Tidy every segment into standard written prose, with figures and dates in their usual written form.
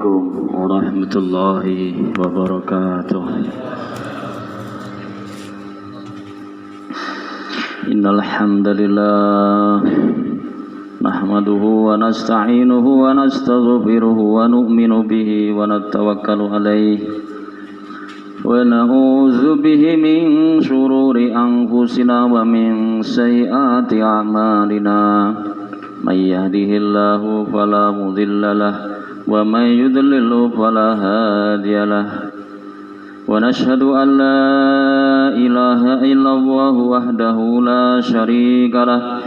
Assalamualaikum warahmatullahi wabarakatuh. Innal hamdalillah nahmaduhu wa nasta'inuhu wa nastaghfiruhu wa nu'minu bihi wa natawakkalu alayhi wa na'udzu bihi min shururi anfusina wa min sayyiati a'malina. May yahdihillahu fala mudilla lahu wa may yudlil fala hadiya lahu. Wa nashhadu an la ilaha illallah wahdahu la syarika lahu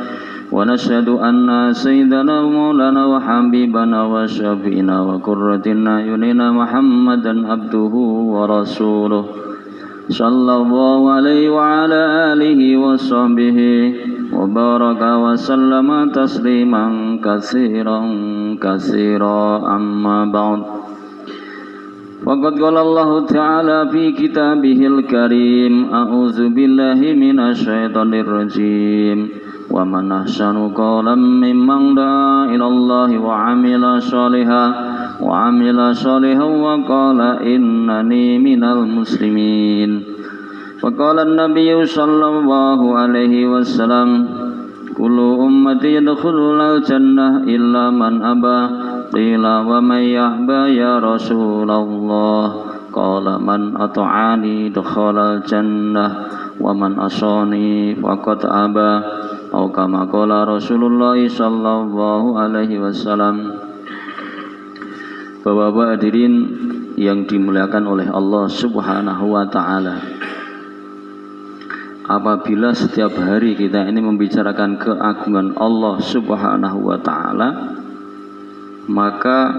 wa nashhadu anna sayyidana maulana wa habibana wa syafi'ina wa qurratina ayunina Muhammadan abduhu wa rasuluh sallallahu alaihi wa ala alihi wa sahbihi wa baraka wa sallama tasliman katsiran amma ba'd. Faqad qala Allah ta'ala fi kitabihil karim a'udzu billahi minasy syaithanir rajim wa man ahsanu qawlan mimman da'a ila Allah wa 'amila shalihan wa qala innani minal muslimin. Faqala an-nabiyyu sallallahu alaihi wasallam kullu ummati yadkhulul jannah illa man aba. Qila wa man ya'ba ya Rasulullah. Qala man ata'ani dakhala jannah wa man asani faqad aba. Atau kama qala Rasulullah sallallahu alaihi wasallam. Bapak-bapak hadirin yang dimuliakan oleh Allah Subhanahu wa taala. Apabila setiap hari kita ini membicarakan keagungan Allah Subhanahu wa ta'ala, maka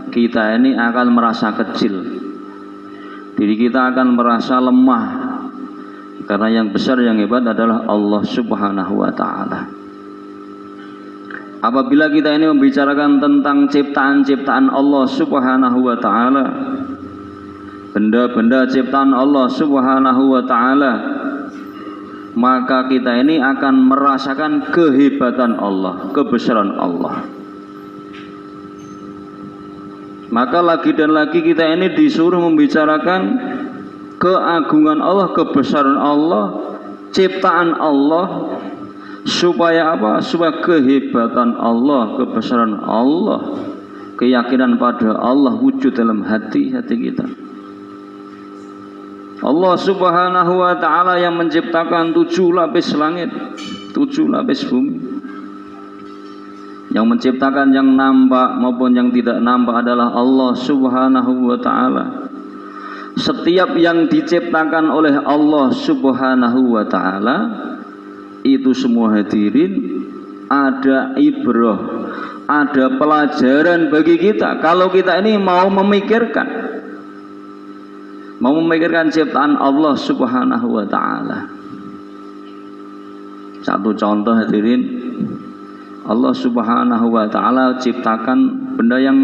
kita ini akan merasa kecil. Diri kita akan merasa lemah. Karena yang besar, yang hebat adalah Allah Subhanahu wa ta'ala. Apabila kita ini membicarakan tentang ciptaan-ciptaan Allah Subhanahu wa ta'ala, benda-benda ciptaan Allah Subhanahu wa ta'ala, maka kita ini akan merasakan kehebatan Allah, kebesaran Allah. Maka lagi dan lagi kita ini disuruh membicarakan keagungan Allah, kebesaran Allah, ciptaan Allah, supaya apa? Supaya kehebatan Allah, kebesaran Allah, keyakinan pada Allah wujud dalam hati-hati kita. Allah Subhanahu wa ta'ala yang menciptakan 7 lapis langit, 7 lapis bumi. Yang menciptakan yang nampak maupun yang tidak nampak adalah Allah Subhanahu wa ta'ala. Setiap yang diciptakan oleh Allah Subhanahu wa ta'ala itu semua hadirin ada ibrah, ada pelajaran bagi kita. Kalau kita ini mau memikirkan ciptaan Allah Subhanahu wa ta'ala. Satu contoh hadirin, Allah Subhanahu wa ta'ala ciptakan benda yang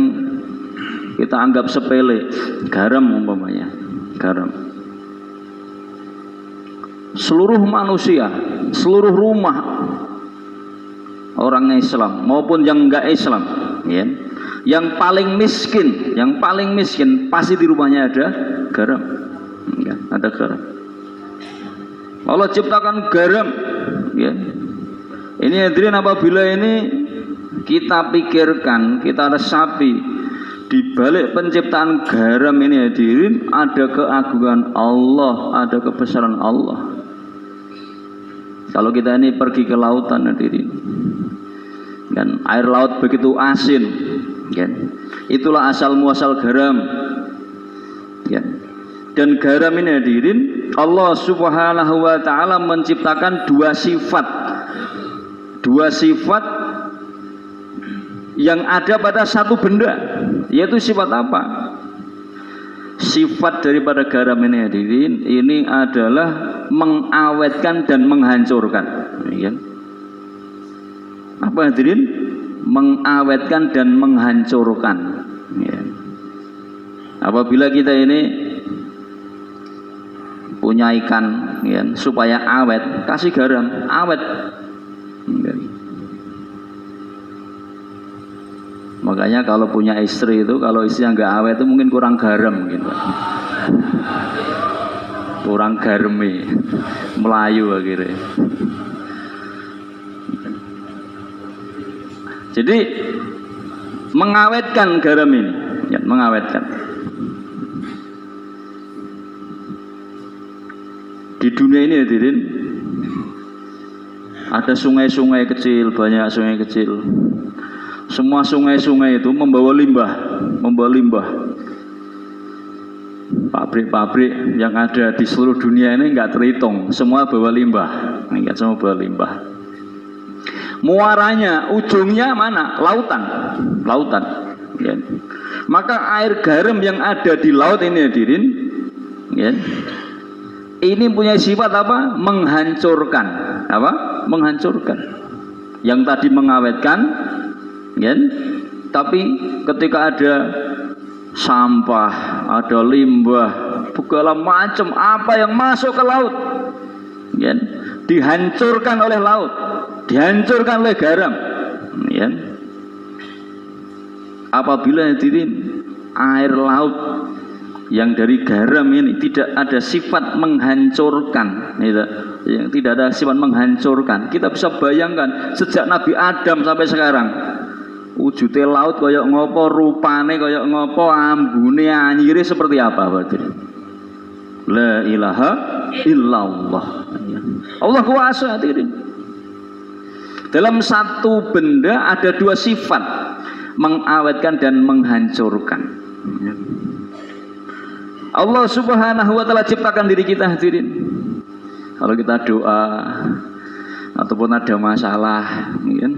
kita anggap sepele, garam umpamanya, garam. Seluruh manusia, seluruh rumah orang Islam maupun yang enggak Islam, ya, yang paling miskin pasti di rumahnya ada garam, ya, ada garam. Allah ciptakan garam, ya. Ini hadirin, apabila ini kita pikirkan, kita resapi, di balik penciptaan garam ini hadirin ada keagungan Allah, ada kebesaran Allah. Kalau kita ini pergi ke lautan hadirin, kan air laut begitu asin, kan, itulah asal muasal garam, kan. Dan garam ini hadirin, Allah Subhanahu wa ta'ala menciptakan dua sifat yang ada pada satu benda, yaitu sifat apa? Sifat daripada garam ini hadirin, ini adalah mengawetkan dan menghancurkan, ya. Apa hadirin? Mengawetkan dan menghancurkan, ya. Apabila kita ini punya ikan, ya, supaya awet, kasih garam, awet. Makanya kalau punya istri itu, kalau istrinya nggak awet itu mungkin kurang garam gitu. Kurang garmi, Melayu akhirnya. Jadi mengawetkan garam ini, ya, mengawetkan. Di dunia ini hadirin, ada sungai-sungai kecil, banyak sungai kecil. Semua sungai-sungai itu membawa limbah. Pabrik-pabrik yang ada di seluruh dunia ini enggak terhitung, semua bawa limbah. Enggak, semua bawa limbah. Muaranya, ujungnya mana? Lautan. Ya. Maka air garam yang ada di laut ini hadirin, ya, ini punya sifat apa? Menghancurkan. Apa? Menghancurkan. Yang tadi mengawetkan, ya, tapi ketika ada sampah, ada limbah, segala macam apa yang masuk ke laut, ya, dihancurkan oleh laut, dihancurkan oleh garam, ya. Apabila hadirin air laut yang dari garam ini tidak ada sifat menghancurkan, gitu. Yang tidak ada sifat menghancurkan, kita bisa bayangkan sejak Nabi Adam sampai sekarang, wujudnya laut koyok ngopo, rupane koyok ngopo, ambune anyire seperti apa berarti? La ilaha illallah. Allah kuasa hadirin. Dalam satu benda ada dua sifat, mengawetkan dan menghancurkan. Allah Subhanahu wa taala ciptakan diri kita hadirin. Kalau kita doa ataupun ada masalah, ya,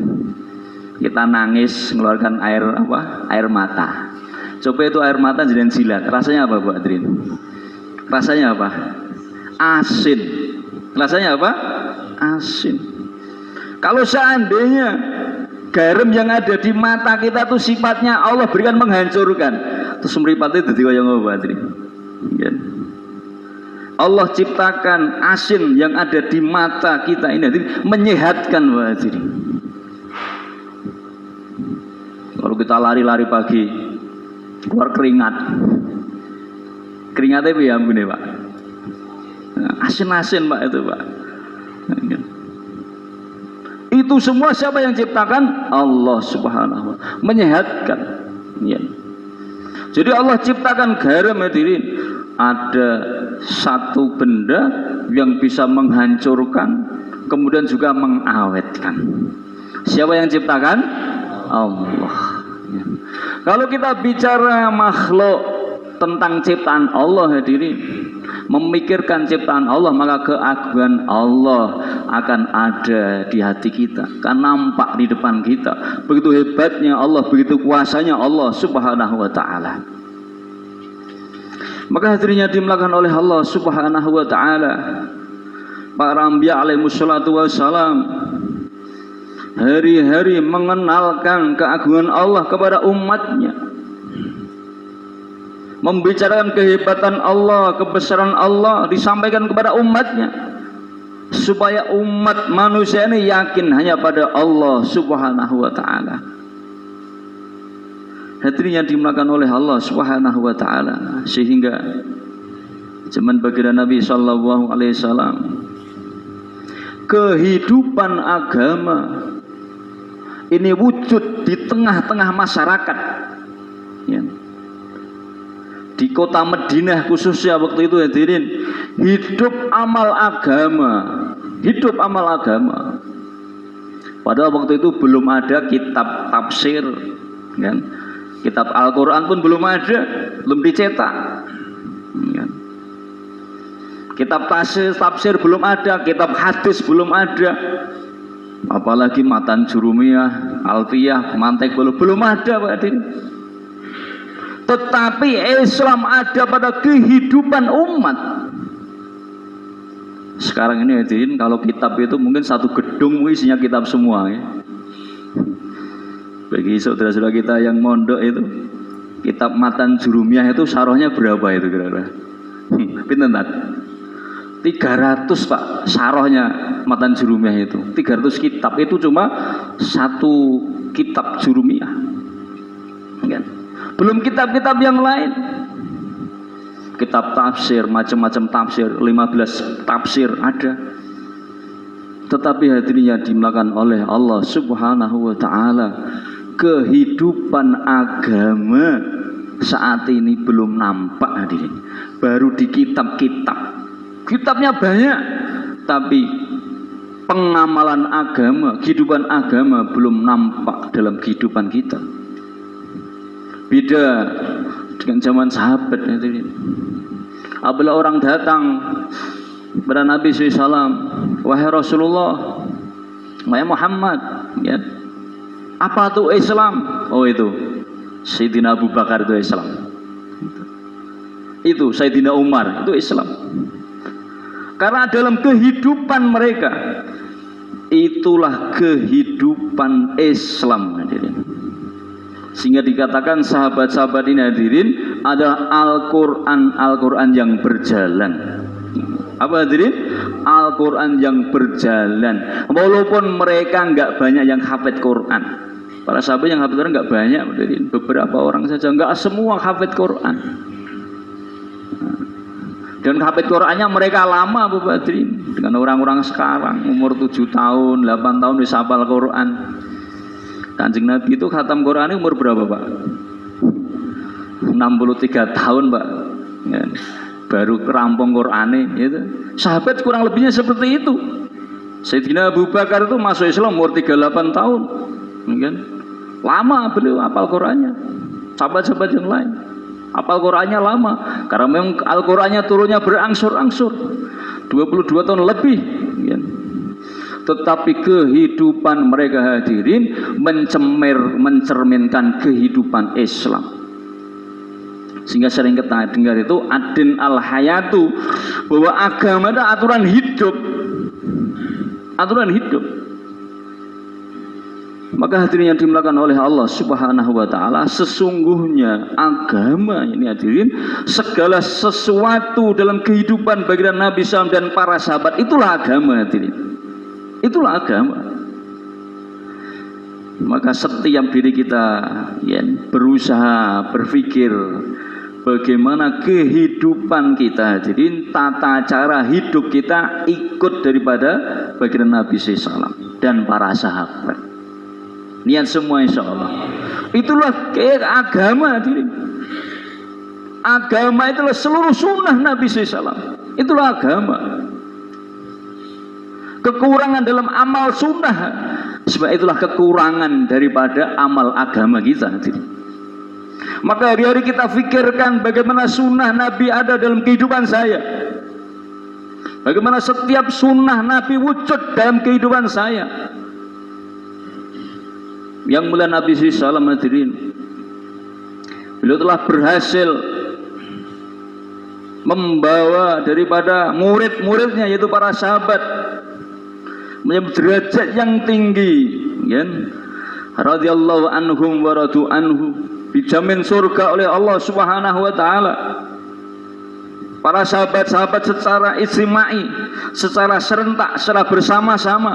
kita nangis mengeluarkan air apa? Air mata. Coba itu air mata jangan jilat. Rasanya apa, Bu Adrin? Rasanya apa? Asin. Rasanya apa? Asin. Kalau seandainya garam yang ada di mata kita tuh sifatnya Allah berikan menghancurkan, terus mripate dadi kaya ngopo, Bu Adrin? Ya. Allah ciptakan asin yang ada di mata kita ini menyehatkan, Bu Adrin. Kalau kita lari-lari pagi keluar keringatnya apa ya ambune, Pak? Asin-asin, Pak, itu, Pak. Itu semua siapa yang ciptakan? Allah Subhanahu wa ta'ala. Menyehatkan, ya. Jadi Allah ciptakan garam hadirin. Ada satu benda yang bisa menghancurkan, kemudian juga mengawetkan. Siapa yang ciptakan? Allah. Ya. Kalau kita bicara makhluk tentang ciptaan Allah hadirin, memikirkan ciptaan Allah, maka keagungan Allah akan ada di hati kita, kan nampak di depan kita. Begitu hebatnya Allah, begitu kuasanya Allah Subhanahu wa ta'ala. Maka hadirinnya dimulakan oleh Allah Subhanahu wa ta'ala. Para anbiya alaihi wassalatu wassalam hari-hari mengenalkan keagungan Allah kepada umatnya, membicarakan kehebatan Allah, kebesaran Allah disampaikan kepada umatnya, supaya umat manusia ini yakin hanya pada Allah Subhanahu wa ta'ala. Hadirin yang dimulakan oleh Allah Subhanahu wa ta'ala, sehingga zaman baginda Nabi sallallahu alaihi wasallam, kehidupan agama ini wujud di tengah-tengah masyarakat, ya. Di kota Madinah khususnya waktu itu hadirin, hidup amal agama. Padahal waktu itu belum ada kitab tafsir, kan? Kitab Al-Quran pun belum ada, belum dicetak, kan? Kitab tafsir belum ada, kitab hadis belum ada, apalagi matan jurumiyah, alfiyah, mantek belum ada, Pak Adin. Tetapi Islam ada pada kehidupan umat. Sekarang ini hadirin, kalau kitab itu mungkin satu gedung isinya kitab semua, ya. Bagi saudara-saudara kita yang mondok itu, kitab matan jurumiyah itu sarohnya berapa itu kira-kira? Pinten, 300, Pak, sarohnya matan jurumiyah itu. 300 kitab itu cuma satu kitab jurumiyah. kan? Belum kitab-kitab yang lain. Kitab tafsir, macam-macam tafsir, 15 tafsir ada. Tetapi hadirin yang dimulakan oleh Allah Subhanahu wa taala, kehidupan agama saat ini belum nampak hadirin. Baru di kitab-kitab. Kitabnya banyak, tapi pengamalan agama, kehidupan agama belum nampak dalam kehidupan kita. Beda dengan zaman sahabat. Apabila orang datang kepada Nabi SAW, wahai Rasulullah, wahai Muhammad, ya, apa itu Islam? Oh itu Sayyidina Abu Bakar itu Islam. Itu Sayyidina Umar itu Islam. Karena dalam kehidupan mereka, itulah kehidupan Islam hadirin. Sehingga dikatakan sahabat-sahabat ini hadirin adalah Al-Quran yang berjalan. Apa hadirin? Al-Quran yang berjalan. Walaupun mereka nggak banyak yang hafid Quran. Para sahabat yang hafid Quran nggak banyak hadirin. Beberapa orang saja, nggak semua hafid Quran. Dan hafid Qurannya mereka lama Bapak hadirin. Dengan orang-orang sekarang umur 7 tahun, 8 tahun bisa hafal Quran. Kanjeng Nabi itu khatam Quran ini umur berapa Pak? 63 tahun Pak ya, baru rampung Quran gitu. Sahabat kurang lebihnya seperti itu. Sayyidina Abu Bakar itu masuk Islam umur 38 tahun kan? Lama beliau hafal Qurannya. Sahabat-sahabat yang lain hafal Qurannya lama, karena memang Al-Qurannya turunnya berangsur-angsur 22 tahun lebih kan? Tetapi kehidupan mereka hadirin mencerminkan kehidupan Islam. Sehingga sering kita dengar itu adin al-hayatu, bahwa agama itu aturan hidup. Aturan hidup. Maka hadirin yang dimulakan oleh Allah Subhanahu wa taala, sesungguhnya agama ini hadirin, segala sesuatu dalam kehidupan baginda Nabi SAW dan para sahabat, itulah agama hadirin. Itulah agama. Maka setiap diri kita ya, berusaha berpikir bagaimana kehidupan kita, jadi tata cara hidup kita ikut daripada baginda Nabi SAW dan para sahabat. Niat semua insya Allah. Itulah agama diri. Agama itulah seluruh sunnah Nabi SAW. Itulah agama. Kekurangan dalam amal sunnah, sebab itulah kekurangan daripada amal agama kita. Maka hari-hari kita fikirkan bagaimana sunnah Nabi ada dalam kehidupan saya, bagaimana setiap sunnah Nabi wujud dalam kehidupan saya. Yang mulia Nabi SAW hadirin, beliau telah berhasil membawa daripada murid-muridnya yaitu para sahabat menjadi derajat yang tinggi kan, radhiyallahu anhum wa radu anhu, dijamin surga oleh Allah Subhanahu wa taala. Para sahabat-sahabat secara istimai, secara serentak, secara bersama-sama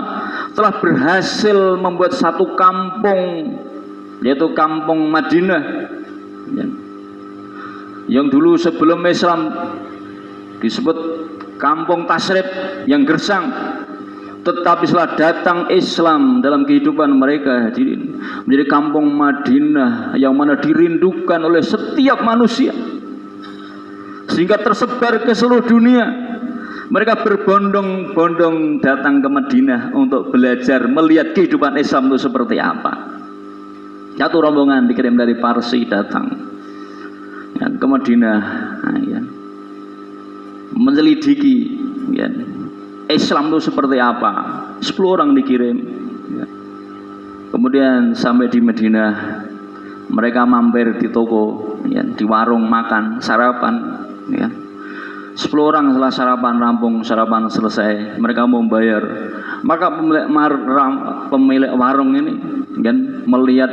telah berhasil membuat satu kampung, yaitu kampung Madinah yang dulu sebelum Islam disebut kampung tasrif yang gersang. Tetapi setelah datang Islam dalam kehidupan mereka hadirin, menjadi kampung Madinah yang mana dirindukan oleh setiap manusia, sehingga tersebar ke seluruh dunia. Mereka berbondong-bondong datang ke Madinah untuk belajar melihat kehidupan Islam itu seperti apa. Satu rombongan dikirim dari Parsi datang ke Madinah menyelidiki Islam itu seperti apa. 10 orang dikirim. Kemudian sampai di Madinah, mereka mampir di toko, di warung makan, sarapan. 10 orang setelah sarapan rampung, sarapan selesai, mereka mau bayar. Maka pemilik warung ini melihat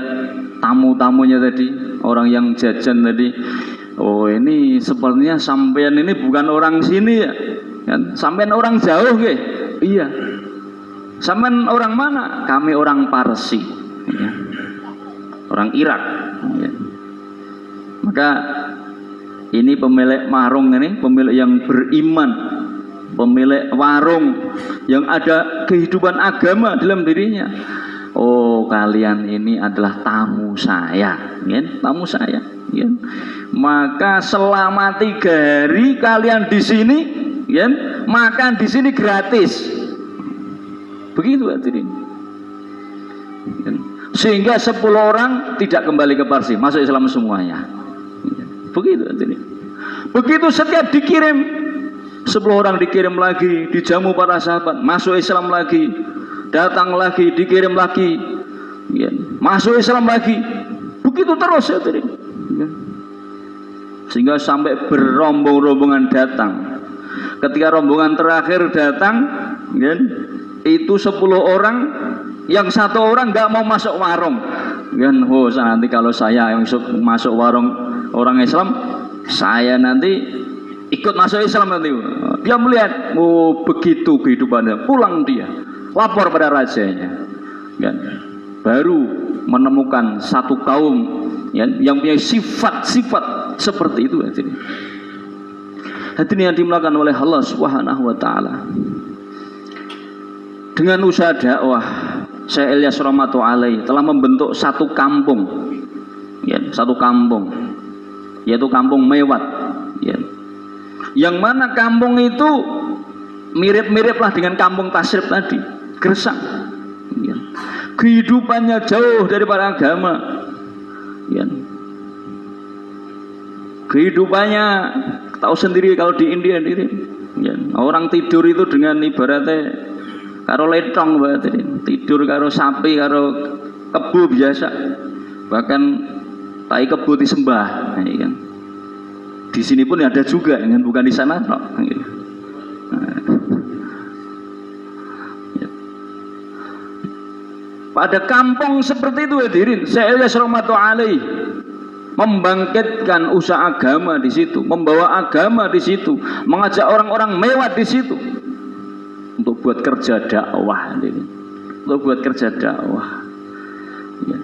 tamu-tamunya tadi, orang yang jajan tadi. Oh ini sepertinya sampean ini bukan orang sini ya. Sampean orang jauh ke? Iya. Sampean orang mana? Kami orang Parsi, orang Irak. Maka ini pemilik warung ini, pemilik yang beriman, pemilik warung yang ada kehidupan agama dalam dirinya. Oh, kalian ini adalah tamu saya, ya, tamu saya. Ya. Maka selama 3 hari kalian di sini, ya, makan di sini gratis. Begitu hadirin. Ya. Sehingga 10 orang tidak kembali ke Parsi, masuk Islam semuanya. Ya. Begitu hadirin. Begitu setiap dikirim 10 orang dikirim lagi, dijamu para sahabat, masuk Islam lagi, datang lagi, dikirim lagi, ya, masuk Islam lagi. Begitu terus hadirin. Ya. Sehingga sampai berombong-rombongan datang. Ketika rombongan terakhir datang, ya, itu 10 orang, yang 1 orang nggak mau masuk warung. Ya, oh nanti kalau saya yang masuk warung orang Islam, saya nanti ikut masuk Islam nanti. Dia melihat, oh begitu kehidupannya, pulang dia, lapor pada rajanya. Ya, baru menemukan satu kaum, ya, yang punya sifat-sifat seperti itu. Hadirin yang dimuliakan oleh Allah Subhanahu wa taala. Dengan usaha dakwah, Syekh Ilyas Rahmatullahi alaih telah membentuk satu kampung, ya, satu kampung, yaitu kampung Mewat, ya. Yang mana kampung itu mirip-miriplah dengan kampung Tasrif tadi, Gersang. Ya. Kehidupannya jauh daripada agama. Ya. Kehidupannya tahu sendiri kalau di India sendiri. Ya. Orang tidur itu dengan ibaratnya karo letong, tidur karo sapi, karo kebo biasa. Bahkan tai kebo disembah, ya kan. Di sini pun ada juga, kan, bukan di sana. No. Pada kampung seperti itu hadirin, Syekh Ilyas Rahmatullahi alaih membangkitkan usaha agama di situ, membawa agama di situ, mengajak orang-orang Mewat di situ untuk buat kerja dakwah, hadirin. Untuk buat kerja dakwah. Ya.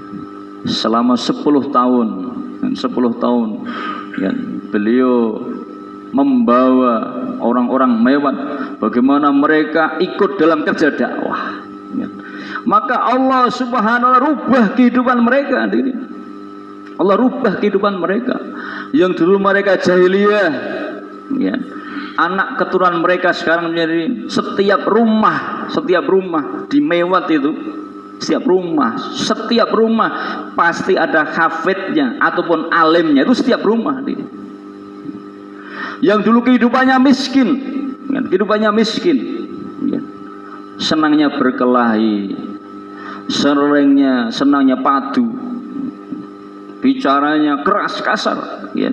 Selama 10 tahun, 10 tahun, ya, beliau membawa orang-orang Mewat bagaimana mereka ikut dalam kerja dakwah. Ya. Maka Allah Subhanahu wa ta'ala rubah kehidupan mereka. Allah rubah kehidupan mereka. Yang dulu mereka jahiliyah, ya, anak keturunan mereka sekarang menjadi setiap rumah di Mewat itu, setiap rumah pasti ada hafidnya ataupun alimnya, itu setiap rumah. Yang dulu kehidupannya miskin, ya, senangnya berkelahi, senangnya padu, bicaranya keras kasar, ya.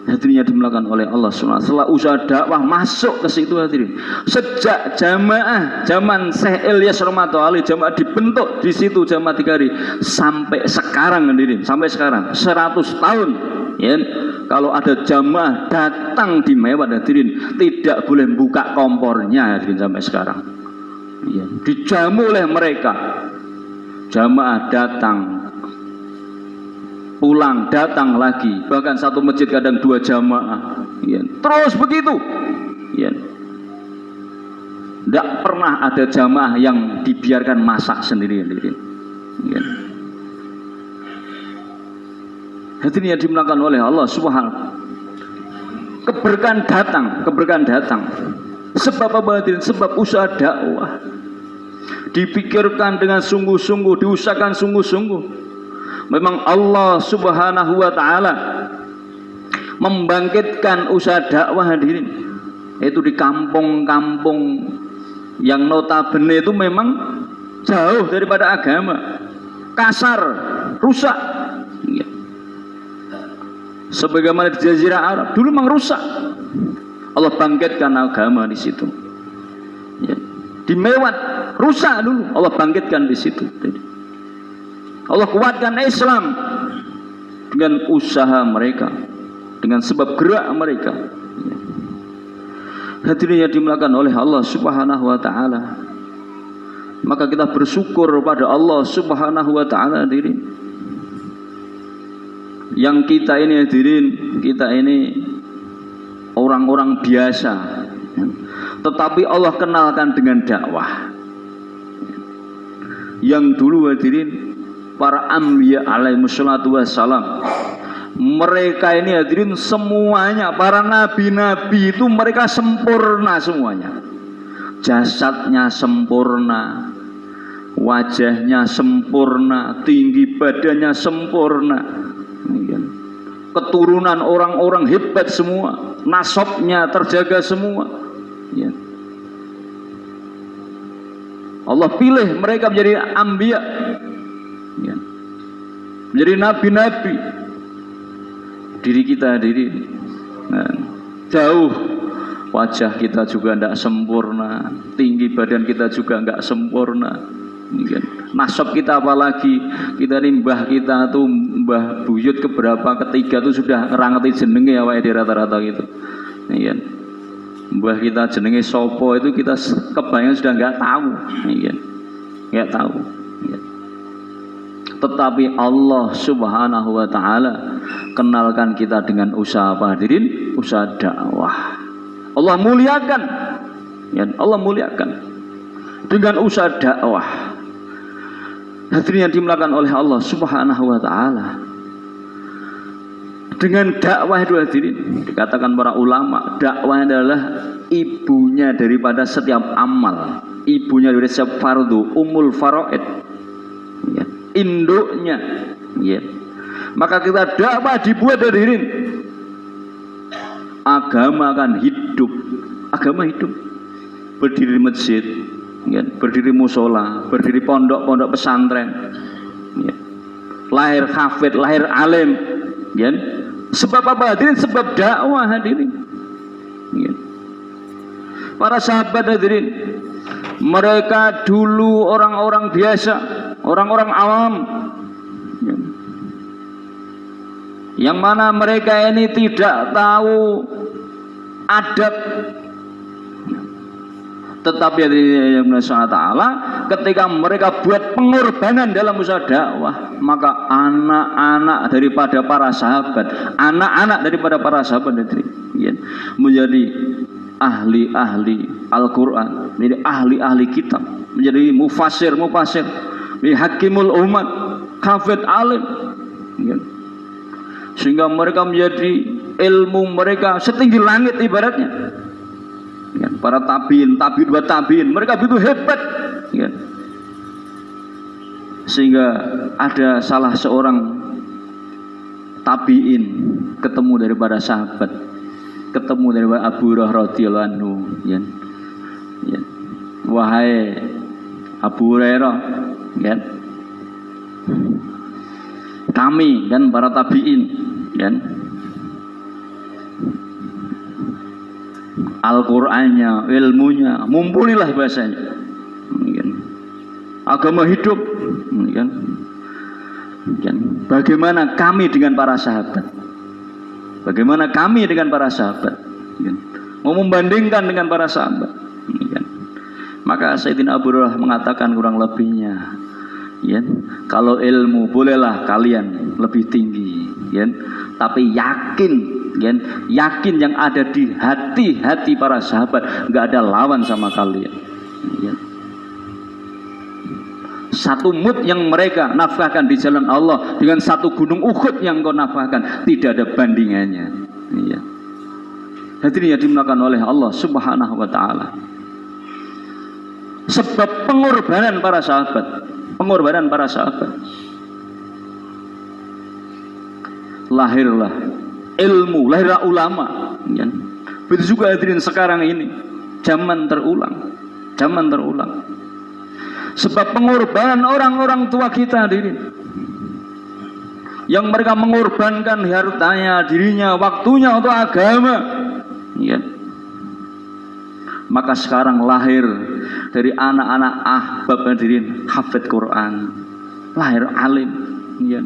Hadirin yang dimuliakan oleh Allah SWT. Setelah usaha dakwah masuk ke situ hadirin. Sejak jamaah zaman Syekh Ilyas Rahmatullahi alaih, jamaah dibentuk di situ jamaah 3 hari sampai sekarang hadirin, sampai sekarang 100 tahun, ya. Kalau ada jamaah datang di Mewat hadirin, tidak boleh buka kompornya hadirin sampai sekarang. Ya, dijamu oleh mereka. Jamaah datang, pulang, datang lagi, bahkan satu masjid kadang 2 jamaah, ya. Terus begitu, ya. Tidak pernah ada jamaah yang dibiarkan masak sendiri, ya. Hadirin yang dimuliakan oleh Allah Subhanahu. Keberkahan datang. Sebab apa hadirin? Sebab usaha dakwah dipikirkan dengan sungguh-sungguh, diusahakan sungguh-sungguh. Memang Allah Subhanahu wa ta'ala membangkitkan usaha dakwah hadirin, itu di kampung-kampung yang notabene itu memang jauh daripada agama, kasar, rusak, ya. Sebagaimana di Jazirah Arab dulu memang rusak, Allah bangkitkan agama di situ, ya. Di Mewat rusak dulu, Allah bangkitkan di situ. Allah kuatkan Islam dengan usaha mereka, dengan sebab gerak mereka. Hadirin yang dimuliakan oleh Allah Subhanahu wa ta'ala. Maka kita bersyukur pada Allah Subhanahu wa ta'ala hadirin, Yang kita ini hadirin, kita ini orang-orang biasa, tetapi Allah kenalkan dengan dakwah. Yang dulu hadirin, para anbiya alaihi wassalatu wassalam, mereka ini hadirin semuanya, para nabi-nabi itu mereka sempurna semuanya. Jasadnya sempurna, wajahnya sempurna, tinggi badannya sempurna, keturunan orang-orang hebat semua, nasabnya terjaga semua, ya. Allah pilih mereka menjadi anbiya, ya, menjadi nabi-nabi. Diri kita hadirin, nah, jauh wajah kita juga tidak sempurna, tinggi badan kita juga nggak sempurna, ya. Nasab kita apalagi, kita ini mbah kita tuh mbah buyut keberapa ketiga tuh sudah ngerangketi jenenge ya di rata-rata gitu, ya. Mbah kita jenenge sopo itu kita kebayang sudah nggak tahu, ya. Nggak tahu, ya. Tetapi Allah subhanahu wa ta'ala kenalkan kita dengan usaha apa hadirin? Usaha dakwah. Allah muliakan, ya, Allah muliakan dengan usaha dakwah. Hadirin yang dimuliakan oleh Allah subhanahu wa ta'ala, dengan dakwah itu hadirin, dikatakan para ulama, dakwah adalah ibunya daripada setiap amal, ibunya dari setiap fardu, umul faraid, ya, induknya, ya. Maka kita dakwah dibuat hadirin, agama akan hidup, agama hidup, berdiri masjid, ya, berdiri musola, berdiri pondok-pondok pesantren, ya. Lahir hafid, lahir alim, ya. Sebab apa hadirin? Sebab dakwah hadirin, ya. Para sahabat hadirin, mereka dulu orang-orang biasa, orang-orang awam, ya, yang mana mereka ini tidak tahu adab. Tetapi Allah SWT ketika mereka buat pengorbanan dalam usaha dakwah, maka anak-anak daripada para sahabat, anak-anak daripada para sahabat itu, ya, menjadi ahli-ahli Al-Quran, menjadi ahli-ahli kitab, menjadi mufasir, menjadi hakimul umat, hafid alim, ya. Sehingga mereka menjadi ilmu mereka setinggi langit ibaratnya, ya. Para tabiin buat tabiin, mereka begitu hebat, ya. Sehingga ada salah seorang tabiin ketemu daripada sahabat, ketemu daripada Abu Hurairah radhiyallahu anhu, ya. Ya. Wahai Abu Hurairah, ya, kami dan para tabiin, ya, Al-Qur'annya, ilmunya, mumpunilah bahasanya, ya. Agama hidup, ya. Ya. Bagaimana kami dengan para sahabat? Bagaimana kami dengan para sahabat? Ya. Mau membandingkan dengan para sahabat, ya. Maka Sayyidina Abu Hurairah mengatakan kurang lebihnya, ya, kalau ilmu bolehlah kalian lebih tinggi, ya, tapi yakin, ya, yakin yang ada di hati-hati para sahabat nggak ada lawan sama kalian, ya. Satu mud yang mereka nafkahkan di jalan Allah dengan satu gunung Uhud yang kau nafkahkan tidak ada bandingannya, ya. Hadirin yang dimuliakan oleh Allah Subhanahu wa ta'ala, sebab pengorbanan para sahabat, pengorbanan para sahabat, lahirlah ilmu, lahirlah ulama, ya. Begitu juga hadirin sekarang ini, zaman terulang, zaman terulang. Sebab pengorbanan orang-orang tua kita hadirin, yang mereka mengorbankan hartanya, dirinya, waktunya untuk agama, ya. Maka sekarang lahir dari anak-anak ahbab hadirin, hafid Quran, lahir alim, ya.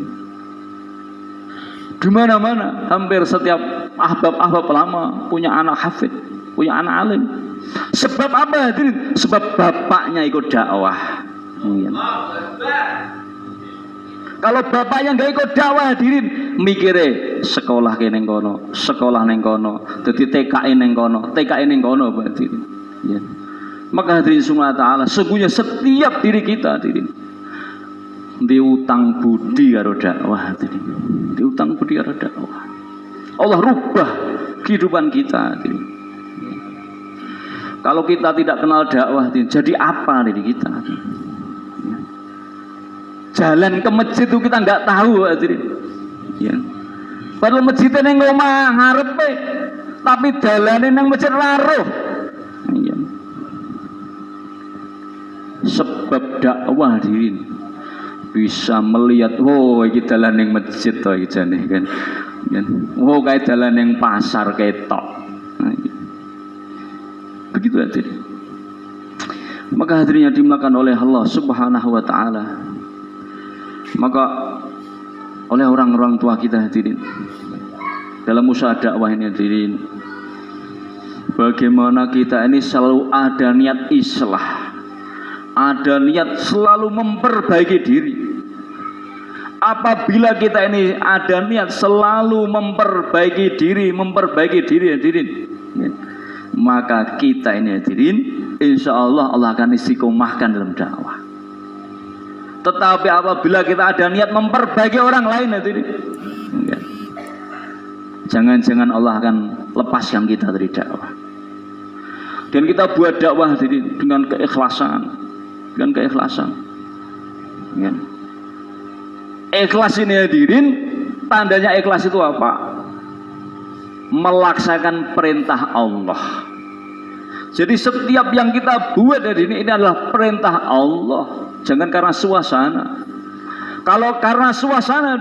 Di mana-mana hampir setiap ahbab-ahbab lama punya anak hafid, punya anak alim. Sebab apa hadirin? Sebab bapaknya ikut dakwah, ya. Kalau bapaknya nggak ikut dakwah hadirin, mikire sekolah kene ning kono, sekolah ning kono, dadi TKI ning kono, TKI ning kono berarti. Ya. Maka hadirin subhanahu wa ta'ala, sesungguhnya setiap diri kita diutang budi karo dakwah, diutang budi karo dakwah. Allah rubah kehidupan kita. Kalau kita tidak kenal dakwah, jadi apa diri kita? Jalan ke masjid itu kita nggak tahu, ya. Padahal masjidnya neng omah ngarepe, tapi jalannya neng masjid laruh. Ya. Sebab dakwah diri bisa melihat, oh iki dalan neng masjid toh iki jane kan. Oh kayak dalan neng pasar ketok. Begitu hadirin. Maka hadirin yang dimuliakan oleh Allah Subhanahu wa taala. Maka oleh orang-orang tua kita hadirin, dalam usaha dakwah ini hadirin, bagaimana kita ini selalu ada niat islah, ada niat selalu memperbaiki diri. Apabila kita ini ada niat selalu memperbaiki diri hadirin, maka kita ini hadirin, insya Allah akan istiqomahkan dalam dakwah. Tetapi apabila kita ada niat memperbaiki orang lain, jangan-jangan Allah akan lepaskan kita dari dakwah. Dan kita buat dakwah dengan keikhlasan, Ya. Ikhlas ini hadirin, tandanya ikhlas itu apa? Melaksanakan perintah Allah. Jadi setiap yang kita buat dari ini adalah perintah Allah. Jangan karena suasana. Kalau karena suasana,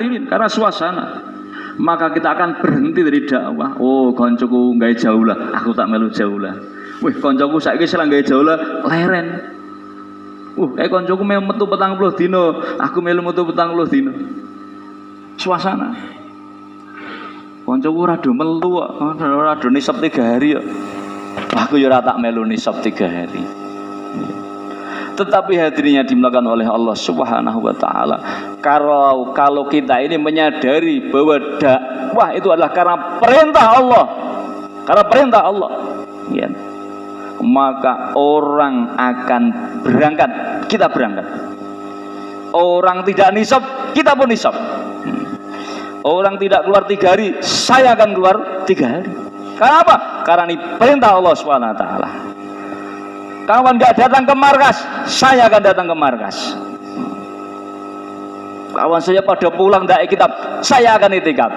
maka kita akan berhenti dari dakwah. Oh, koncoku nggak jauh lah, aku tak melu jauh lah. Wih, koncoku saiki selang nggak jauh lah, leren. Koncoku melu metu 40 dino, aku melu metu 40 dino. Suasana. Koncoku rado melu, rado nisab 3 hari ya. Aku ya ora tak melu nisab 3 hari. Tetapi hadirinnya dimuliakan oleh Allah Subhanahu wa taala. Kalau kita ini menyadari bahwa dakwah itu adalah karena perintah Allah. Ya. Maka orang akan berangkat, kita berangkat. Orang tidak nisab, kita pun nisab. Orang tidak keluar 3 hari, saya akan keluar 3 hari. Kenapa? Karena ini perintah Allah Subhanahu wa taala. Kawan nggak datang ke markas, saya akan datang ke markas. Kawan saya pada pulang dari kitab, saya akan itikaf.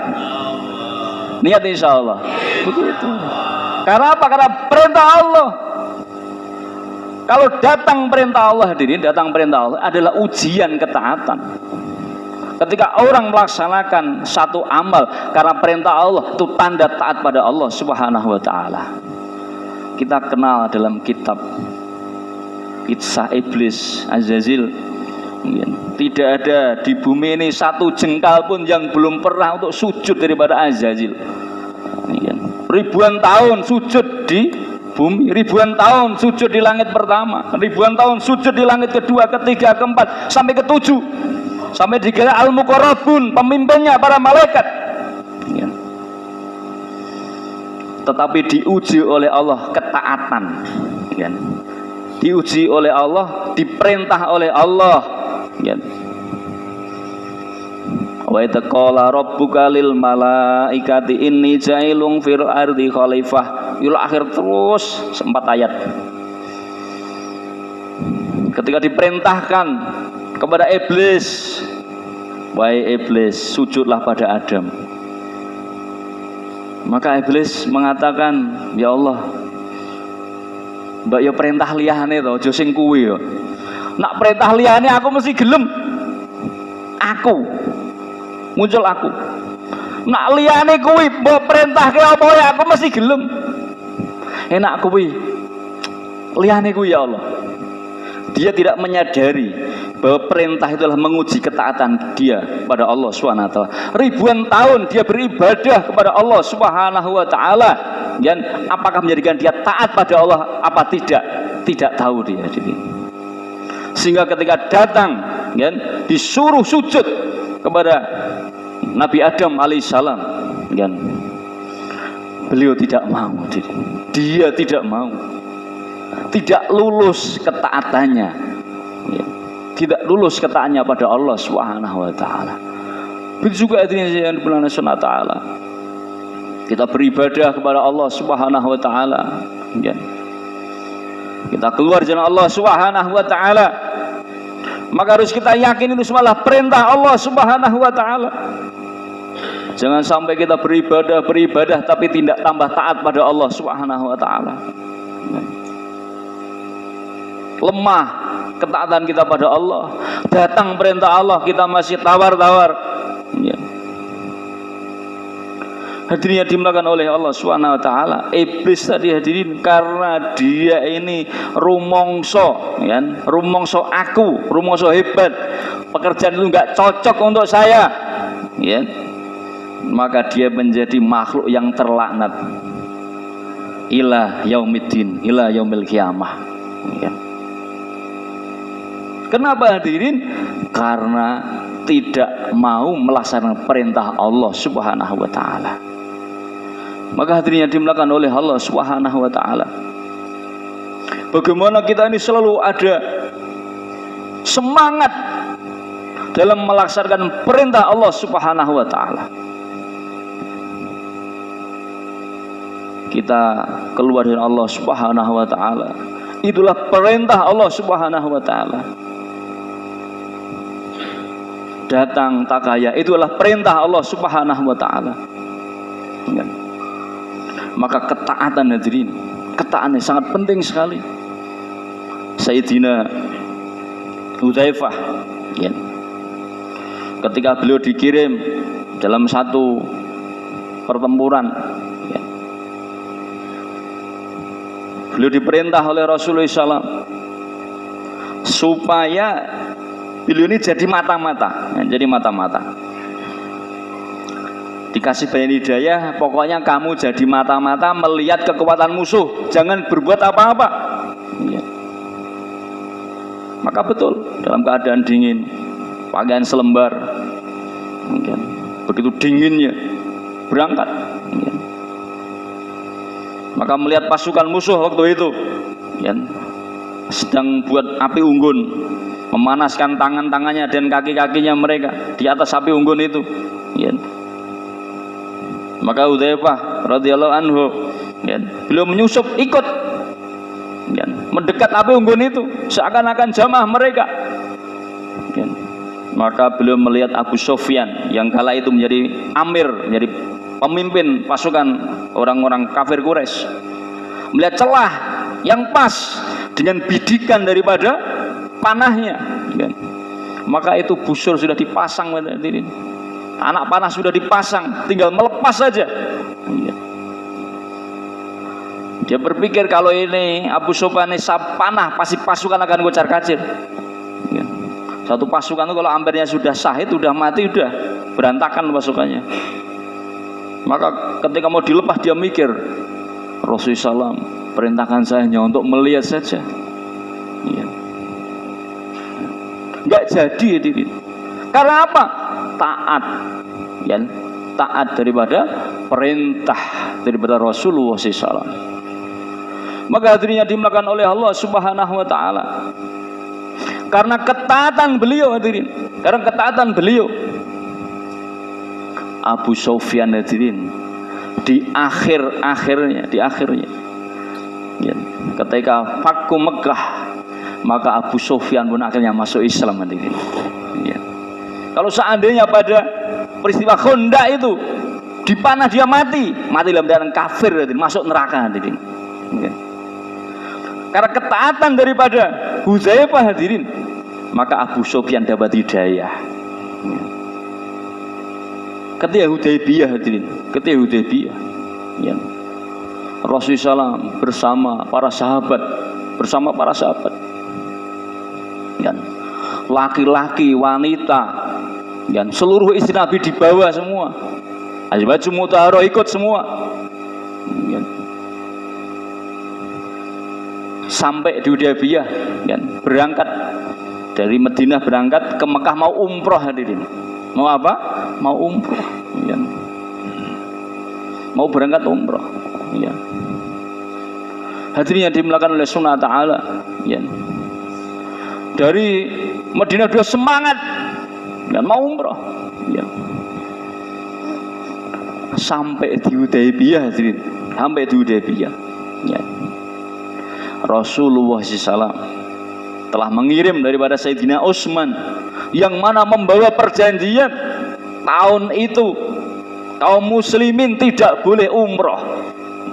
Niat insya Allah. Begitu. Karena apa? Karena perintah Allah. Kalau datang perintah Allah hadirin, datang perintah Allah adalah ujian ketaatan. Ketika orang melaksanakan satu amal karena perintah Allah, itu tanda taat pada Allah Subhanahu wa taala. Kita kenal dalam kitab Kisah Iblis Azazil, tidak ada di bumi ini satu jengkal pun yang belum pernah untuk sujud daripada Azazil. Ribuan tahun sujud di bumi, ribuan tahun sujud di langit pertama, ribuan tahun sujud di langit kedua, ketiga, keempat, sampai ketujuh, sampai dikira al-muqarrabun, pemimpinnya para malaikat. Tetapi diuji oleh Allah ketaatan, diuji oleh Allah, diperintah oleh Allah. Wa idza qala rabbuka lil malaikati inni ja'ilun fil ardi khalifah, yul akhir terus 4 ayat. Ketika diperintahkan kepada iblis, wahai iblis, sujudlah pada Adam. Maka iblis mengatakan, ya Allah, mbak ya perintah liyane to, aja sing kuwi yo. Nak perintah liyane aku mesti gelem. Aku muncul aku. Nak liyane kuwi mbok perintahke apa ya aku mesti gelem. Enak kuwi. Liyane kuwi ya Allah. Dia tidak menyadari bahwa perintah itulah menguji ketaatan dia pada Allah Subhanahu wa taala. Ribuan tahun dia beribadah kepada Allah Subhanahu wa taala. Dan apakah menjadikan dia taat pada Allah apa tidak? Tidak tahu dia. Sehingga ketika datang disuruh sujud kepada Nabi Adam alaihissalam, kan? Beliau tidak mau, dia tidak mau, tidak lulus ketaatannya, ya. Tidak lulus ketaatannya pada Allah Subhanahu wa taala. Begitu juga yang di bulan Subhanahu wa taala. Kita beribadah kepada Allah Subhanahu wa taala, ya. Kita keluar jalan Allah Subhanahu wa taala. Maka harus kita yakin itu semalah perintah Allah Subhanahu wa taala. Jangan sampai kita beribadah tapi tidak tambah taat pada Allah Subhanahu wa taala. Lemah ketaatan kita pada Allah. Datang perintah Allah kita masih tawar-tawar. Ya. Hadirin yang dimulakan oleh Allah Subhanahu wa taala, iblis tadi hadirin karena dia ini rumongso, ya, rumongso aku, rumongso hebat. Pekerjaan itu enggak cocok untuk saya, ya. Maka dia menjadi makhluk yang terlaknat ila yaumiddin, ila yaumil qiyamah, ya. Kenapa hadirin? Karena tidak mau melaksanakan perintah Allah Subhanahu wa taala. Maka hadirin yang dimulakan oleh Allah Subhanahu wa taala, bagaimana kita ini selalu ada semangat dalam melaksanakan perintah Allah Subhanahu wa taala. Kita keluar dari Allah Subhanahu wa taala, itulah perintah Allah Subhanahu wa taala. Datang tak kaya, itulah perintah Allah Subhanahu wa taala. Maka ketaatan hadirin, ketaatan sangat penting sekali. Sayyidina Hudzaifah, ya, ketika beliau dikirim dalam satu pertempuran, ya, beliau diperintah oleh Rasulullah SAW supaya beliau ini jadi mata-mata, ya, jadi mata-mata. Dikasih banyak hidayah, pokoknya kamu jadi mata-mata melihat kekuatan musuh, jangan berbuat apa-apa, ya. Maka betul dalam keadaan dingin, pakaian selembar, ya, begitu dinginnya berangkat, ya. Maka melihat pasukan musuh waktu itu, ya, sedang buat api unggun, memanaskan tangan-tangannya dan kaki-kakinya mereka di atas api unggun itu, ya. Maka Hudzaifah radhiyallahu anhu, ya, beliau menyusup ikut, ya, mendekat api unggun itu seakan-akan jamaah mereka, ya. Maka beliau melihat Abu Sufyan yang kala itu menjadi amir, menjadi pemimpin pasukan orang-orang kafir Quraisy, melihat celah yang pas dengan bidikan daripada panahnya, ya. Maka itu busur sudah dipasang, anak panah sudah dipasang, tinggal melepas saja, ya. Dia berpikir kalau ini Abu Sufyan ini panah pasti pasukan akan kocar-kacir, ya. Satu pasukan itu kalau amirnya sudah syahid, sudah mati, sudah berantakan pasukannya. Maka ketika mau dilepas dia mikir, Rasulullah SAW perintahkan saya hanya untuk melihat saja, ya. Nggak jadi, ya. Karena apa? Taat, ya, taat daripada perintah daripada Rasulullah SAW. Maka hadirinnya dimulakan oleh Allah Subhanahu wa taala. Karena ketaatan beliau, hadirin, karena ketaatan beliau, Abu Sufyan hadirin di akhirnya, ya, ketika Fakku Mekah, maka Abu Sufyan pun akhirnya masuk Islam, hadirin, ya. Kalau seandainya pada peristiwa Khandaq itu dipanah dia mati dalam keadaan kafir, hadirin, masuk neraka, hadirin, ya. Karena ketaatan daripada Hudzaifah, hadirin, maka Abu Sufyan dapat hidayah, ya. Ketika Hudaybiyah, hadirin, ketika Hudaybiyah, ya, Rasulullah SAW bersama para sahabat, ya, laki-laki, wanita, dan seluruh istri Nabi dibawa semua, Azwajul Mutahharah ikut semua, ya. Sampai di Hudaybiyah, ya, berangkat dari Madinah, berangkat ke Mekah mau umroh, hadirin. Mau apa? Mau umroh. mau berangkat umroh. Ya. Hadirin yang dimuliakan oleh Subhanahu wa taala, ya. Dari Madinah dia semangat dan mau umroh, ya. Sampai di Hudaybiyah, hadirin, sampai di Hudaybiyah, ya. Rasulullah SAW telah mengirim daripada Sayyidina Utsman yang mana membawa perjanjian tahun itu kaum muslimin tidak boleh umroh,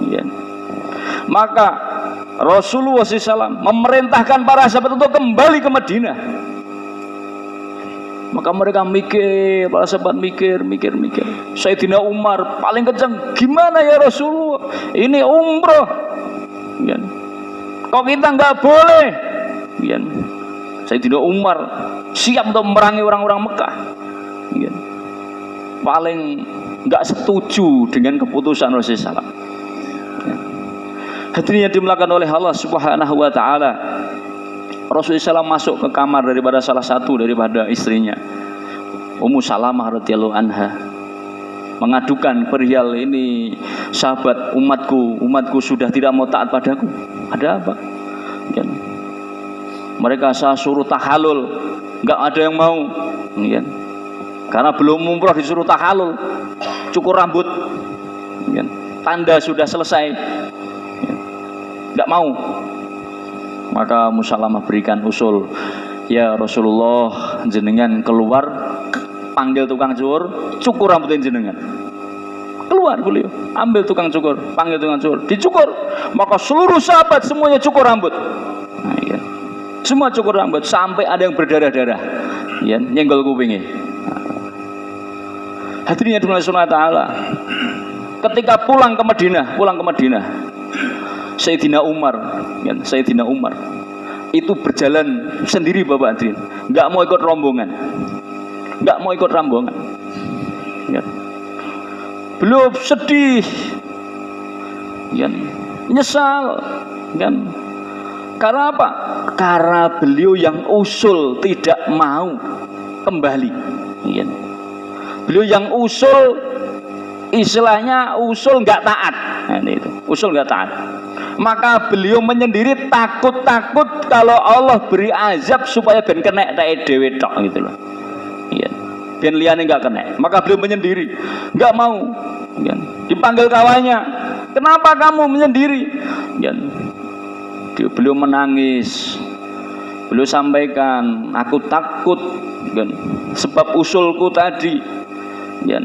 ya. Maka Rasulullah SAW memerintahkan para sahabat untuk kembali ke Madinah. Maka mereka mikir, para sahabat mikir. Sayyidina Umar paling kencang, gimana ya Rasulullah? Ini umroh, ya. Kok kita nggak boleh? Ya. Sayyidina Umar siap untuk memerangi orang-orang Mekah. Ya. Paling nggak setuju dengan keputusan Rasulullah SAW. Ya. Hadirin yang dimuliakan oleh Allah Subhanahu wa taala. Rasulullah SAW masuk ke kamar daripada salah satu daripada istrinya, Ummu Salamah radhiyallahu anha, mengadukan perihal ini, sahabat umatku sudah tidak mau taat padaku. Ada apa? Ya. Mereka saya suruh tahalul, nggak ada yang mau, ya. Karena belum umroh disuruh tahalul, cukur rambut, ya. Tanda sudah selesai, ya. Nggak mau. Maka Musalamah berikan usul, ya Rasulullah, jenengan keluar, panggil tukang cukur rambutnya jenengan. Keluar beliau, ambil tukang cukur, panggil tukang cukur, dicukur. Maka seluruh sahabat semuanya cukur rambut. Nah, ya. Semua cukur rambut sampai ada yang berdarah-darah, ya, nyenggol kupingnya. Hadirin yang dimuliakan Allah Taala, ketika pulang ke Madinah, Sayyidina Umar itu berjalan sendiri, Bapak hadirin, nggak mau ikut rombongan, ya. Beliau sedih, ya, nyesal, kan? Karena apa? Karena beliau yang usul tidak mau kembali, ya. Beliau yang usul, istilahnya usul nggak taat, nah, itu usul nggak taat. Maka beliau menyendiri takut kalau Allah beri azab supaya ben kena tak dewe tok gitu loh. Iya. Ben liyane enggak kena. Maka beliau menyendiri, enggak mau. Ya. Dipanggil kawannya, "Kenapa kamu menyendiri?" Ya. Beliau menangis. Beliau sampaikan, "Aku takut, ya, sebab usulku tadi, ya,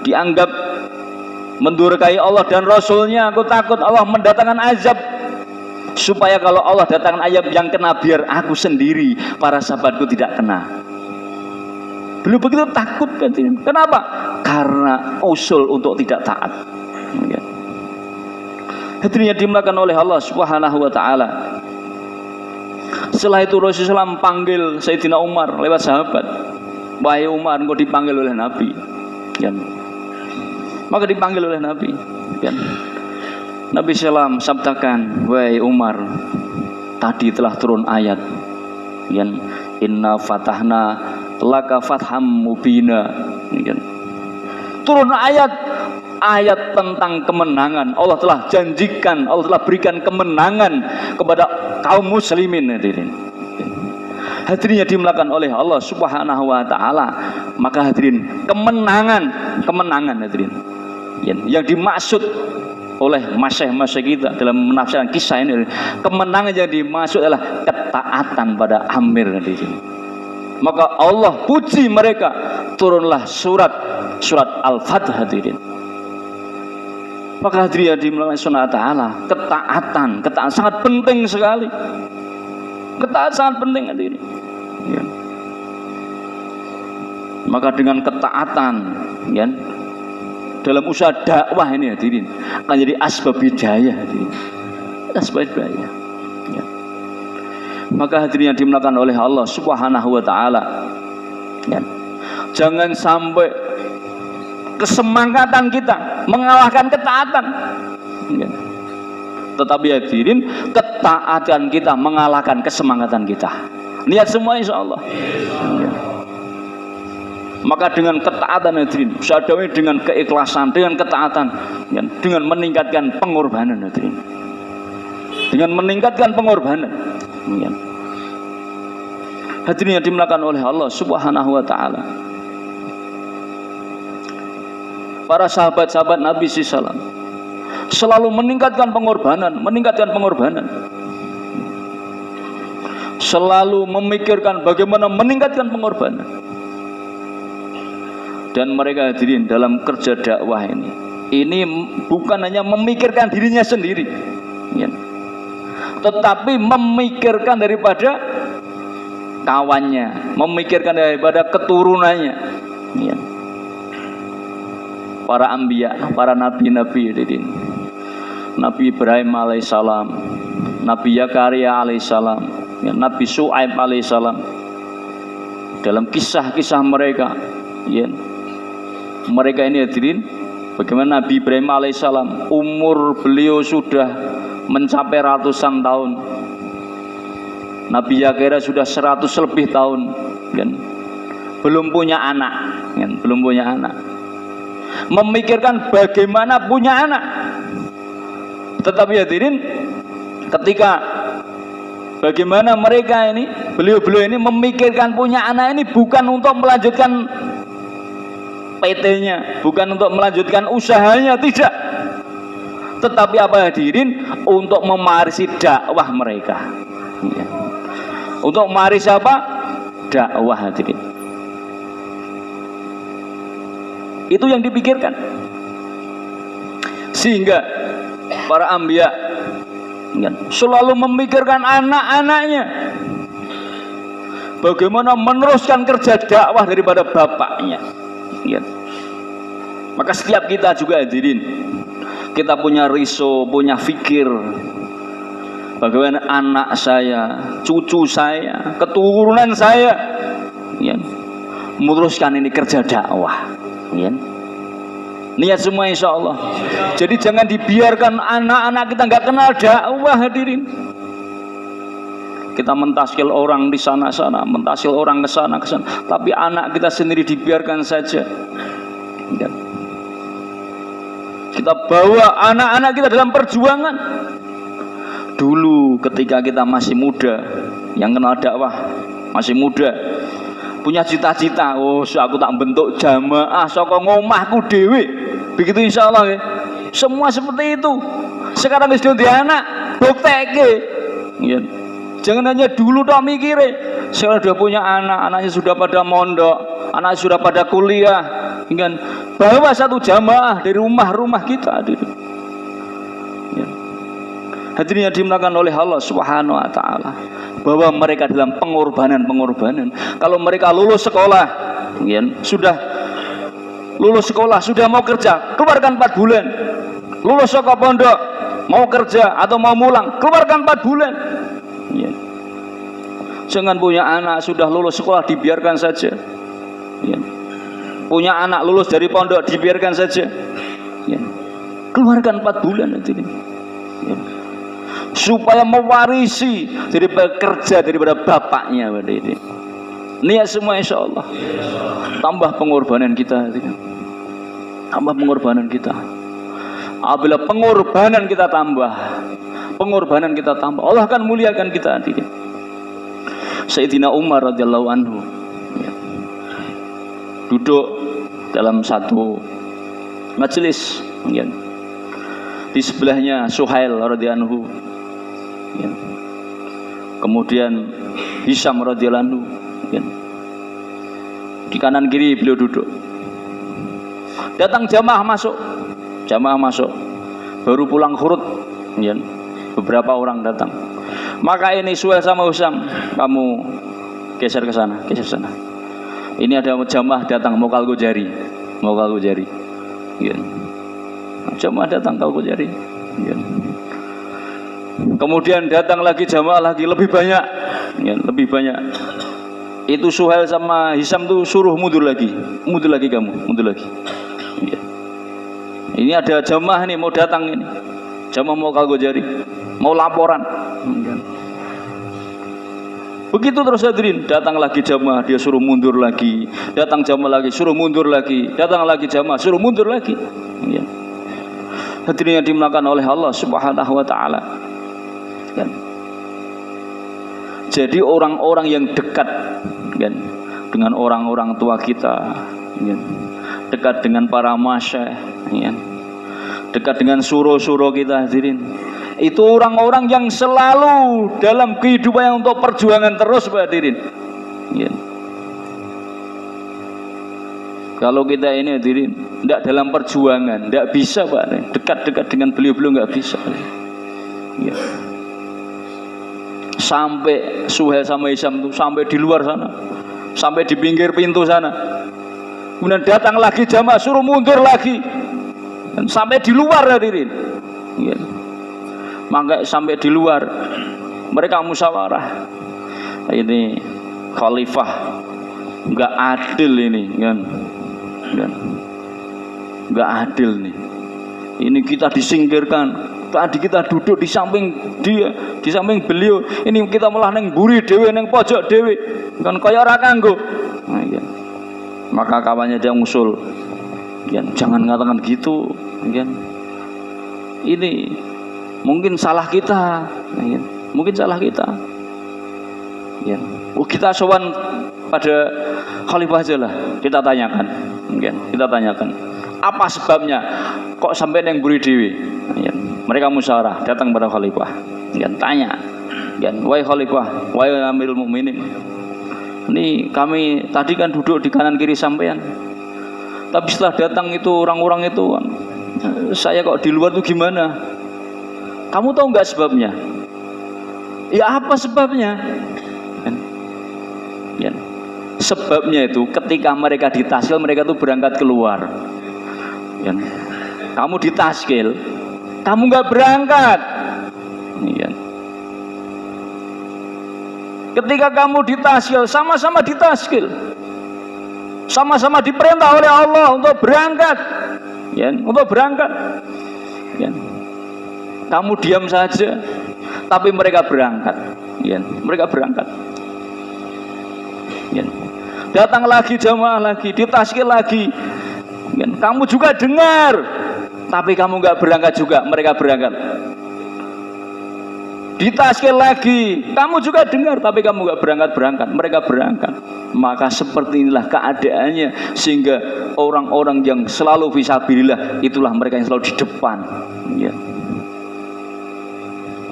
dianggap mendurhakai Allah dan Rasulnya. Aku takut Allah mendatangkan azab, supaya kalau Allah datangkan azab yang kena biar aku sendiri, para sahabatku tidak kena." Beliau begitu takut. Kenapa? Karena usul untuk tidak taat. Hadirin yang dimuliakan oleh Allah Subhanahu wa taala. Setelah itu Rasulullah SAW panggil Sayyidina Umar lewat sahabat. "Wahai Umar, engkau dipanggil oleh Nabi." Ya. Maka dipanggil oleh Nabi, kan? Nabi SAW sabdakan, "Wahai Umar, tadi telah turun ayat, kan? Inna fatahna laka fatham mubina." Kan? Turun ayat tentang kemenangan. Allah telah janjikan, Allah telah berikan kemenangan kepada kaum muslimin. Hadirin yang dimuliakan oleh Allah Subhanahu wa taala. Maka hadirin, kemenangan hadirin, yang dimaksud oleh masyayikh kita dalam menafsirkan kisah ini, kemenangan yang dimaksud adalah ketaatan pada amir hadirin. Maka Allah puji mereka, turunlah surat Al-Fath hadirin. Maka hadirin yang dimuliakan Allah Ta'ala, ketaatan sangat penting sekali. Ketaatan sangat penting hadirin, ya. Maka dengan ketaatan, ya, dalam usaha dakwah ini hadirin akan jadi asbab hidayah hadirin. Asbab hidayah, ya. Maka hadirin yang dimuliakan oleh Allah Subhanahu wa taala, ya, jangan sampai kesemangatan kita mengalahkan ketaatan, ya. Tetapi hadirin, ketaatan kita mengalahkan kesemangatan kita. Niat semua insyaallah, ya. Maka dengan ketaatan hadirin, saya dawai dengan keikhlasan, dengan ketaatan, ya, dengan meningkatkan pengorbanan hadirin. Dengan meningkatkan pengorbanan. Ya. Hadirin yang dimuliakan oleh Allah Subhanahu wa taala. Para sahabat-sahabat Nabi sallallahu selalu meningkatkan pengorbanan, selalu memikirkan bagaimana meningkatkan pengorbanan. Dan mereka hadirin dalam kerja dakwah ini bukan hanya memikirkan dirinya sendiri, ya, tetapi memikirkan daripada kawannya, memikirkan daripada keturunannya, ya. Para anbiya, para nabi-nabi, Nabi Ibrahim alaihissalam, Nabi Zakaria alaihissalam, ya, Nabi Syuaib alaihissalam, dalam kisah-kisah mereka, ya, mereka ini hadirin, bagaimana Nabi Ibrahim alaihissalam umur beliau sudah mencapai ratusan tahun, Nabi Zakaria sudah 100 lebih tahun, kan? Belum punya anak, kan? Belum punya anak. Memikirkan bagaimana punya anak. Tetapi hadirin, ketika bagaimana mereka ini, beliau-beliau ini memikirkan punya anak ini bukan untuk melanjutkan PT-nya, bukan untuk melanjutkan usahanya, tidak. Tetapi apa hadirin? Untuk mewarisi dakwah mereka, ya. Untuk mewarisi apa? Dakwah hadirin. Itu yang dipikirkan. Sehingga para anbiya, ya, selalu memikirkan anak-anaknya, bagaimana meneruskan kerja dakwah daripada bapaknya, ya. Maka setiap kita juga hadirin, kita punya riso, punya fikir, bagaimana anak saya, cucu saya, keturunan saya, ya, meneruskan ini kerja dakwah, ya. Niat semua insya Allah. Jadi jangan dibiarkan anak-anak kita nggak kenal dakwah hadirin. Kita mentaskil orang di sana-sana, mentaskil orang ke sana, tapi anak kita sendiri dibiarkan saja, ya. Kita bawa anak-anak kita dalam perjuangan. Dulu ketika kita masih muda, yang kenal dakwah masih muda, punya cita-cita, oh aku tak bentuk jamaah saka ngomahku dhewe. Begitu insya Allah, ya. Semua seperti itu. Sekarang sudah di anak, buktekke, ya. Jangan hanya dulu tak mikire. Sekarang sudah punya anak, anaknya sudah pada mondok, anaknya sudah pada kuliah, hingga bawa satu jamaah dari rumah-rumah kita, hadirin. Ya. Hadirin yang dimuliakan oleh Allah Subhanahu wa taala, bahwa mereka dalam pengorbanan. Kalau mereka lulus sekolah, ya, sudah lulus sekolah, sudah mau kerja, keluarkan 4 bulan. Lulus sekolah pondok, mau kerja atau mau mulang, keluarkan 4 bulan. Ya. Jangan punya anak sudah lulus sekolah dibiarkan saja, ya. Punya anak lulus dari pondok dibiarkan saja, ya. Keluarkan 4 bulan nanti, ya. Supaya mewarisi dari bekerja daripada bapaknya. Niat semua insya Allah. Tambah pengorbanan kita, tambah pengorbanan kita. Apabila pengorbanan kita tambah, Allah akan muliakan kita. Sayyidina Umar radhiyallahu anhu, ya, duduk dalam satu majelis, ya. Di sebelahnya Suhail radhiyallahu anhu, ya. Kemudian Hisham radhiyallahu anhu, ya. Di kanan kiri beliau duduk. Datang jamaah masuk, baru pulang khurut, ya. Beberapa orang datang. Maka ini Suhail sama Hisham, kamu geser ke sana, Ini ada jamaah datang mau kalku jari, ya. Jamaah datang kalku jari, ya. Kemudian datang lagi jamaah lagi lebih banyak, ya, lebih banyak. Itu Suhail sama Hisham tuh suruh mundur lagi kamu, ya. Ini ada jamaah nih mau datang ini, jamaah mau kalku jari, mau laporan, ya. Begitu terus hadirin, datang lagi jamaah dia suruh mundur lagi, datang jamaah lagi suruh mundur lagi, datang lagi jamaah suruh mundur lagi. Ya. Hadirin yang dimuliakan oleh Allah Subhanahu wa taala. Kan? Jadi orang-orang yang dekat kan, dengan orang-orang tua kita, kan? Dekat dengan para masyayikh, kan? Dekat dengan suruh-suruh kita hadirin. Itu orang-orang yang selalu dalam kehidupan yang untuk perjuangan terus Pak hadirin. Ya. Kalau kita ini hadirin tidak dalam perjuangan, tidak bisa Pak. Dekat-dekat dengan beliau-beliau nggak bisa. Ya. Sampai Suhail sama Hisam itu sampai di luar sana, sampai di pinggir pintu sana. Kemudian datang lagi jamaah suruh mundur lagi, dan sampai di luar hadirin. Ya. Maka sampai di luar mereka musyawarah, ini khalifah nggak adil ini kan, nggak adil nih, ini kita disingkirkan, tadi kita duduk di samping dia, di samping beliau, ini kita malah neng buri dewe, neng pojok dewe kan kaya ora kanggo. Nah, ya. Maka kawannya dia ngusul, ya, jangan ngatakan gitu kan, ini mungkin salah kita, ya. Mungkin salah kita. Ya. Kita sowan pada khalifah aja lah, kita tanyakan, ya. Kita tanyakan, apa sebabnya kok sampai yang buri dewi? Ya. Mereka musyawarah, datang pada khalifah, ya. Tanya, ya. Wahai khalifah, wahai Amirul Mukminin, ini kami tadi kan duduk di kanan kiri sampean, tapi setelah datang itu orang-orang itu, saya kok di luar tuh gimana? Kamu tahu nggak sebabnya? Ya apa sebabnya? Ya. Sebabnya itu ketika mereka ditaskil, mereka tuh berangkat keluar. Ya. Kamu ditaskil, kamu nggak berangkat. Ya. Ketika kamu ditaskil, sama-sama ditaskil, sama-sama diperintah oleh Allah untuk berangkat. Ya. Untuk berangkat. Ya. Kamu diam saja, tapi mereka berangkat, ya. Mereka berangkat. Ya. Datang lagi jamaah lagi, ditaskil lagi, ya. Kamu juga dengar, tapi kamu nggak berangkat juga, mereka berangkat. Ditaskil lagi, kamu juga dengar, tapi kamu nggak berangkat, mereka berangkat. Maka seperti inilah keadaannya, sehingga orang-orang yang selalu fisabilillah itulah mereka yang selalu di depan, ya.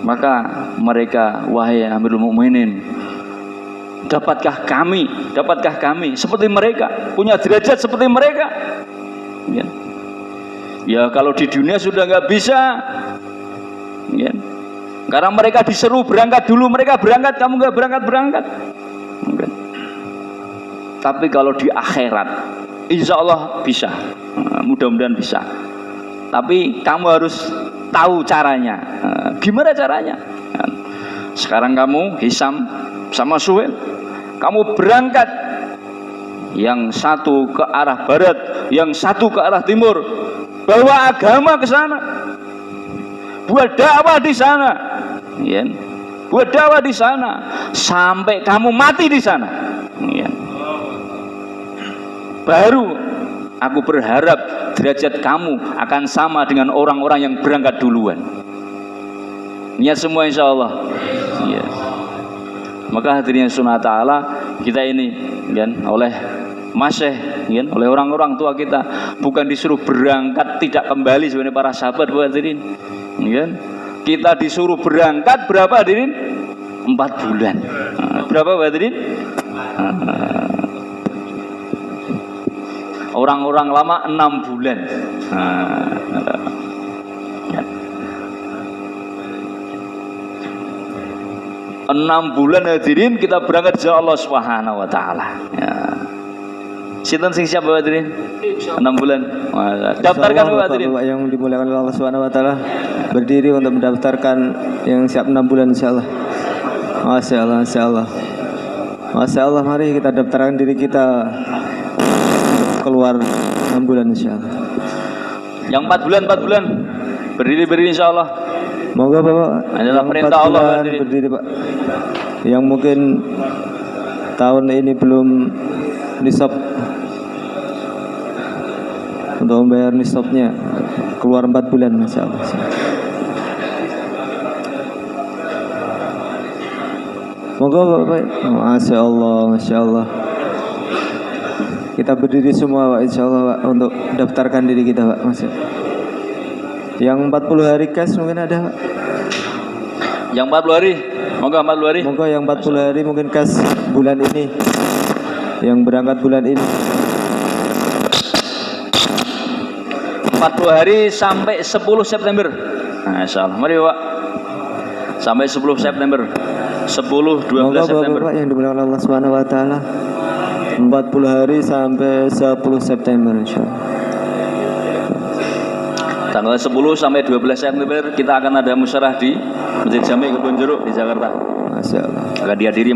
Maka mereka, wahai Amirul Mukminin, dapatkah kami seperti mereka, punya derajat seperti mereka? Ya, ya kalau di dunia sudah nggak bisa, ya. Karena mereka disuruh berangkat dulu, mereka berangkat, kamu nggak berangkat. Okay. Tapi kalau di akhirat, insya Allah bisa, mudah-mudahan bisa. Tapi kamu harus tahu caranya. Gimana caranya? Sekarang kamu Hisam sama Suhail, kamu berangkat, yang satu ke arah barat, yang satu ke arah timur, bawa agama ke sana, buat dakwah di sana, ya. Buat dakwah di sana sampai kamu mati di sana, ya. Baru aku berharap derajat kamu akan sama dengan orang-orang yang berangkat duluan. Niat semua insya Allah. Ya. Maka hadirin sunnah ta'ala, kita ini kan, oleh masyayikh, kan, oleh orang-orang tua kita bukan disuruh berangkat tidak kembali sebenarnya para sahabat hadirin, kan. Kita disuruh berangkat berapa hadirin? 4 bulan. Berapa hadirin? Orang-orang lama 6 bulan. 6 bulan hadirin kita berangkat ke Allah Subhanahu wa taala. Ya. Sinten sing siap hadirin? 6 bulan. Daftarkan hadirin. Bapak yang dimuliakan oleh Allah Subhanahu wa taala, berdiri untuk mendaftarkan yang siap 6 bulan insyaallah. Masyaallah, masyaallah. Masyaallah, mari kita daftarkan diri kita keluar 6 bulan insyaallah. Yang 4 bulan berdiri insyaallah. Moga Bapak adalah perintah Allah berdiri Pak. yang mungkin tahun ini belum nisab untuk membayar nisabnya keluar 4 bulan, Masya Allah. Moga Bapak, Masya Allah, Masya Allah. Kita berdiri semua Pak, Insya Allah Pak, untuk daftarkan diri kita Pak, Masya. Yang 40 hari cash mungkin ada Pak. Yang 40 hari, moga 40 hari. Moga yang 40 hari mungkin cash bulan ini, yang berangkat bulan ini. 40 hari sampai 10 September. Nah, insya Allah. Mari Pak. Sampai 10 September. 10, 12 Moga September. Bapak yang dimuliakan Allah Subhanahu wa taala. 40 hari sampai 10 September insyaallah. Tanggal 10 sampai 12 September kita akan ada musyawarah di Masjid Jami Kebon Jeruk di Jakarta. Masya Allah. Akan dihadiri